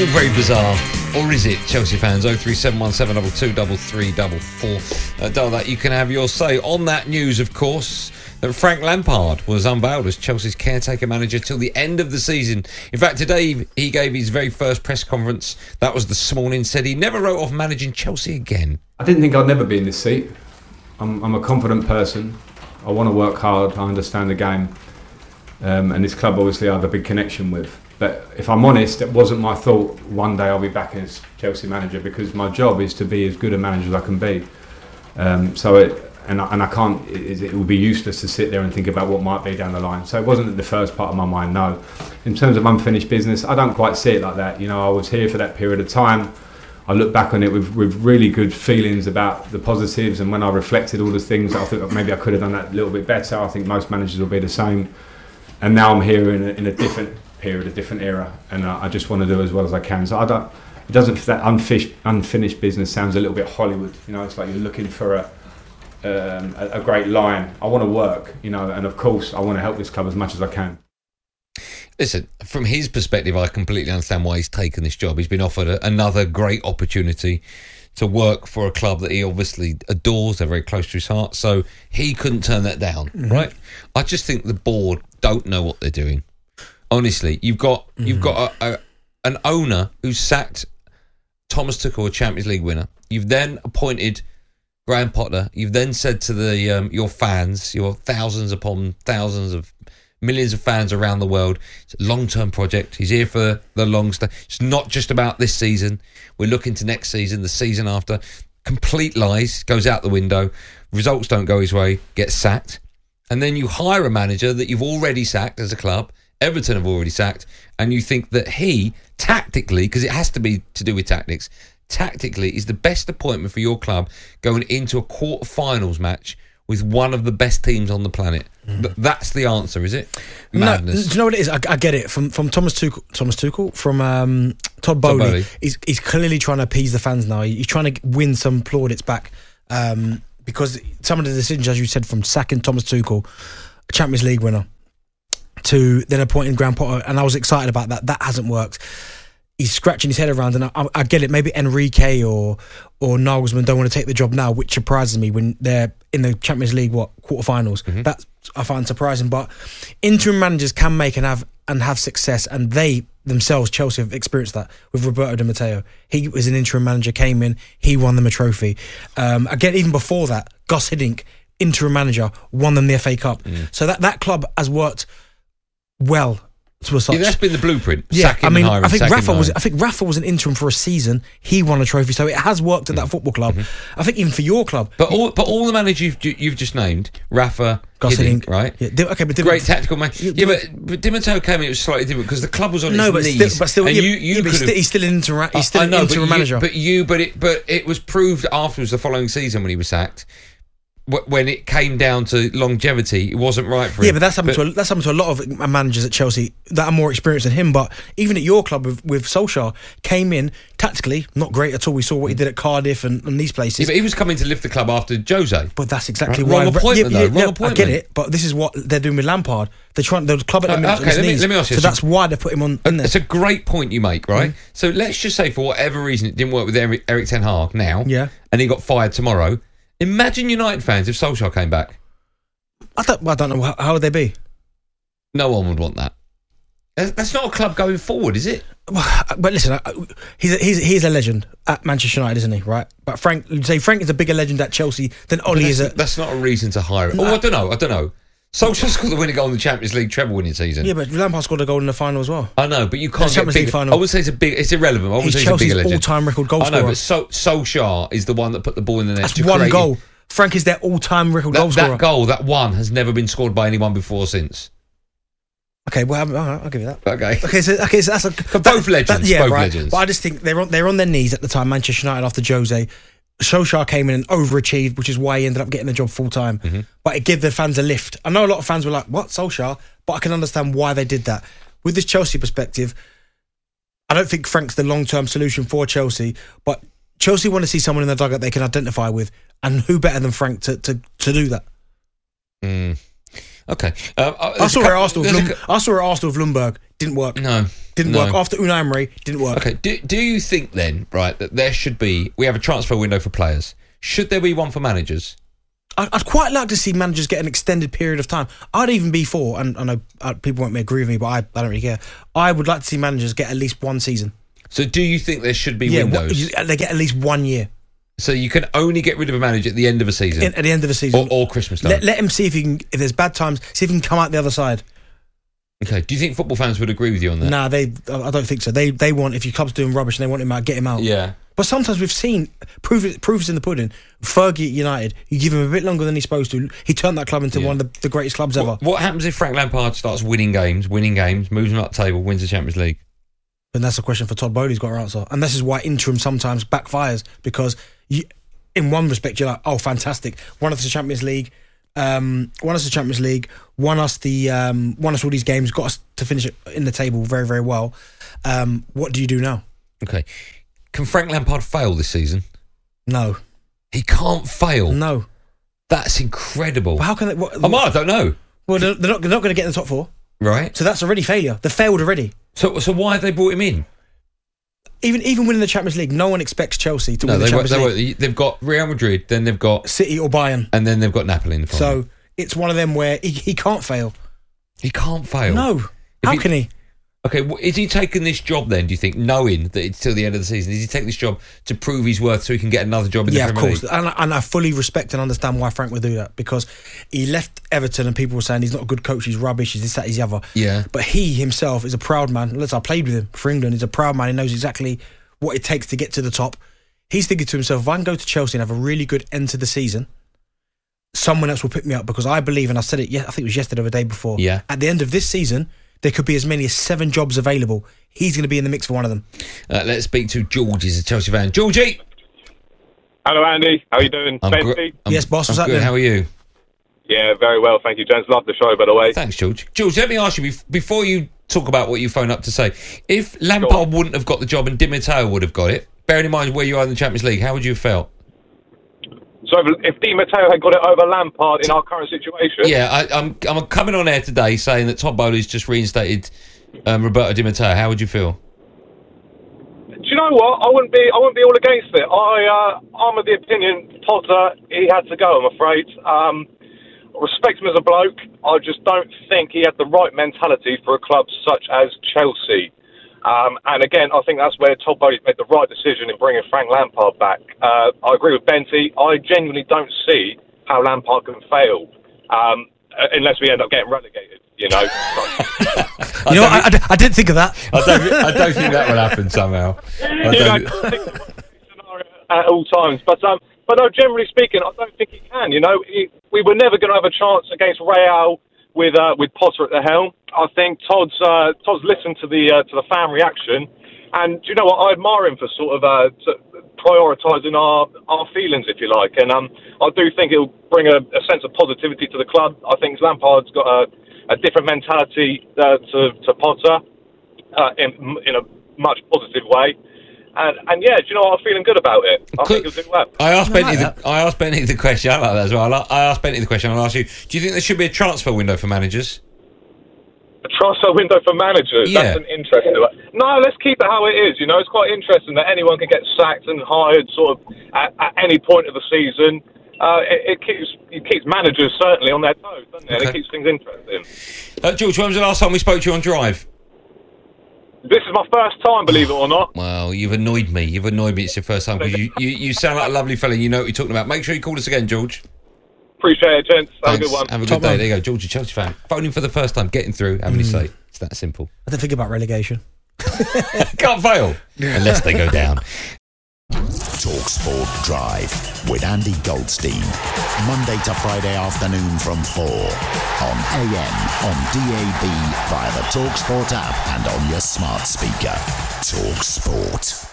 All very bizarre. Or is it, Chelsea fans? 03717223344. Dial that. You can have your say on that news, of course, that Frank Lampard was unveiled as Chelsea's caretaker manager till the end of the season. In fact, today he gave his very first press conference. That was this morning. Said he never wrote off managing Chelsea again. I didn't think I'd never be in this seat. I'm a confident person. I want to work hard. I understand the game. And this club, obviously, I have a big connection with. But if I'm honest, it wasn't my thought one day I'll be back as Chelsea manager, because my job is to be as good a manager as I can be. I can't. It would be useless to sit there and think about what might be down the line. So it wasn't the first part of my mind. No, in terms of unfinished business, I don't quite see it like that. You know, I was here for that period of time. I look back on it with really good feelings about the positives, and when I reflected all the things that I think maybe I could have done that a little bit better. I think most managers will be the same. And now I'm here in a different period, a different era, and I just want to do as well as I can. So it doesn't. That unfinished business sounds a little bit Hollywood. You know, it's like you're looking for a great line. I want to work, you know, and of course I want to help this club as much as I can. Listen, from his perspective, I completely understand why he's taken this job. He's been offered another great opportunity to work for a club that he obviously adores. They're very close to his heart, so he couldn't turn that down, right? I just think the board don't know what they're doing. Honestly, you've got an owner who sacked Thomas Tuchel, a Champions League winner. You've then appointed Graham Potter. You've then said to your fans, your thousands upon thousands of millions of fans around the world, it's a long-term project. He's here for the long stay. It's not just about this season. We're looking to next season, the season after. Complete lies, goes out the window. Results don't go his way, gets sacked. And then you hire a manager that you've already sacked as a club. Everton have already sacked. And you think that he, tactically, because it has to be to do with tactics, tactically is the best appointment for your club going into a quarter-finals match with one of the best teams on the planet. That's the answer, is it? Madness. No, do you know what it is? I get it. From Thomas Tuchel, from Todd Bowley. He's clearly trying to appease the fans now. He's trying to win some plaudits back. Because some of the decisions, as you said, from sacking Thomas Tuchel, a Champions League winner, to then appointing Graham Potter, and I was excited about that. That hasn't worked. He's scratching his head around, and I get it. Maybe Enrique or Nagelsmann don't want to take the job now, which surprises me when they're in the Champions League quarterfinals. That I find surprising. But interim managers can make and have success, and they themselves, Chelsea, have experienced that with Roberto Di Matteo. He was an interim manager, came in, he won them a trophy. Again, even before that, Gus Hiddink, interim manager, won them the FA Cup. So that club has worked well. Yeah, that's been the blueprint. Yeah, I mean, I think Rafa was an interim for a season. He won a trophy, so it has worked at that football club. I think even for your club. But all the managers you've just named, Rafa, Hiddink, right? Yeah, okay, but great tactical man. Yeah, but Di Matteo came in. It was slightly different because the club was on its knees. But still, he's still an interim manager. But it was proved afterwards the following season when he was sacked. When it came down to longevity, it wasn't right for him. Yeah, but that's happened to a lot of managers at Chelsea that are more experienced than him. But even at your club with Solskjaer, came in tactically not great at all. We saw what he did at Cardiff and these places. Yeah, but he was coming to lift the club after Jose. But that's exactly why. Wrong appointment, though. Wrong appointment. I get it, but this is what they're doing with Lampard. They're trying the club at the minute. Okay, let me ask you. So that's why they put him on. It's a great point you make, right? So let's just say for whatever reason it didn't work with Erik Ten Hag now. Yeah, and he got fired tomorrow. Imagine United fans if Solskjaer came back. I don't know how would they be. No one would want that. That's not a club going forward, is it? But listen, he's a legend at Manchester United, isn't he? Right? But Frank is a bigger legend at Chelsea than Ollie is at. That's not a reason to hire him. I don't know. Solskjaer scored the winning goal in the Champions League treble-winning season. Yeah, but Lampard scored a goal in the final as well. I know, but you can't get big. I would say it's irrelevant. I would say he's Chelsea's a bigger legend. all-time record goal scorer. I know, but Solskjaer is the one that put the ball in the net. That's one goal. Frank is their all-time record goal scorer. That one has never been scored by anyone before since. Okay, well, I'll give you that. Okay, so that's both legends. Both right. legends. But I just think they're on their knees at the time. Manchester United after Jose. Solskjaer came in and overachieved, which is why he ended up getting the job full time. But it gave the fans a lift. I know a lot of fans were like, "What, Solskjaer?" But I can understand why they did that. With this Chelsea perspective, I don't think Frank's the long-term solution for Chelsea. But Chelsea want to see someone in the dugout they can identify with, and who better than Frank to do that? Okay. I saw it at Arsenal with Lundberg. Didn't work. No. Didn't work. After Unai Emery, didn't work. Okay, do you think then, right, that there should be... We have a transfer window for players. Should there be one for managers? I'd quite like to see managers get an extended period of time. I'd even be for, and I know people won't agree with me, but I don't really care. I would like to see managers get at least one season. So do you think there should be windows? They get at least 1 year. So you can only get rid of a manager at the end of a season? At the end of a season. Or Christmas time? Let him see if there's bad times, see if he can come out the other side. Okay, do you think football fans would agree with you on that? Nah, I don't think so. They want, if your club's doing rubbish and they want him out, get him out. Yeah. But sometimes we've seen, proof is in the pudding. Fergie at United, you give him a bit longer than he's supposed to, he turned that club into one of the greatest clubs ever. What happens if Frank Lampard starts winning games, moves them up the table, wins the Champions League? And that's a question for Todd Bowley's got to answer. And this is why interim sometimes backfires, because in one respect you're like, oh, fantastic, won us the Champions League, won us all these games, got us to finish it in the table very, very well. What do you do now? Okay. Can Frank Lampard fail this season? No. He can't fail? No. That's incredible. But how can they... I don't know. Well, they're not going to get in the top four. Right. So that's already failure. They failed already. So why have they brought him in? Even winning the Champions League, no one expects Chelsea to win the Champions League. They've got Real Madrid, then they've got... City or Bayern. And then they've got Napoli in the final. So it's one of them where he can't fail. He can't fail? No. How can he? Okay, is he taking this job then, do you think, knowing that it's till the end of the season? Is he taking this job to prove his worth so he can get another job in the Premier League? Yeah, of course. And I fully respect and understand why Frank would do that, because he left Everton and people were saying he's not a good coach, he's rubbish, he's this, that, he's the other. Yeah. But he himself is a proud man. I played with him for England. He's a proud man. He knows exactly what it takes to get to the top. He's thinking to himself, if I can go to Chelsea and have a really good end to the season, someone else will pick me up, because I believe, and I said it, I think it was yesterday or the day before, at the end of this season, there could be as many as 7 jobs available. He's going to be in the mix for one of them. Let's speak to George. He's a Chelsea fan. Georgie! Hello, Andy. How are you doing? Yes, boss. What's good. How are you? Yeah, very well. Thank you, gents. Love the show, by the way. Thanks, George. George, let me ask you, before you talk about what you phoned up to say, if Lampard wouldn't have got the job and Di Matteo would have got it, bearing in mind where you are in the Champions League, how would you have felt? So if Di Matteo had got it over Lampard in our current situation... Yeah, I'm coming on air today saying that Todd Bowley's just reinstated Roberto Di Matteo. How would you feel? Do you know what? I wouldn't be all against it. I'm of the opinion Potter, he had to go, I'm afraid. I respect him as a bloke. I just don't think he had the right mentality for a club such as Chelsea. And again, I think that's where Todd Bowley made the right decision in bringing Frank Lampard back. I agree with Benty. I genuinely don't see how Lampard can fail unless we end up getting relegated, you know. I didn't think of that. I don't think that will happen somehow. At all times. But no, generally speaking, I don't think he can. You know, we were never going to have a chance against Real with Potter at the helm. I think Todd's listened to the fan reaction, and do you know what? I admire him for sort of prioritising our feelings, if you like. And I do think it'll bring a sense of positivity to the club. I think Lampard's got a different mentality to Potter in a much positive way. And yeah, do you know what? I'm feeling good about it. I think he'll do well. I asked Benty the question. I like that as well. I asked Benty the question. I'll ask you: do you think there should be a transfer window for managers? A transfer window for managers? Yeah. That's an interesting one. No, let's keep it how it is. You know, it's quite interesting that anyone can get sacked and hired sort of at any point of the season. It keeps managers certainly on their toes, doesn't it? Okay. It keeps things interesting. George, when was the last time we spoke to you on Drive? This is my first time, believe it or not. Well, you've annoyed me. It's your first time, because you sound like a lovely fella. You know what you're talking about. Make sure you call us again, George. Appreciate it, gents. Have a good one. Have a good day. There you go. George, a Chelsea fan. Phoning for the first time, getting through, having his say. It's that simple. I didn't think about relegation. Can't fail. Unless they go down. talkSPORT Drive with Andy Goldstein. Monday to Friday afternoon from 4 on AM, on DAB, via the talkSPORT app and on your smart speaker. talkSPORT.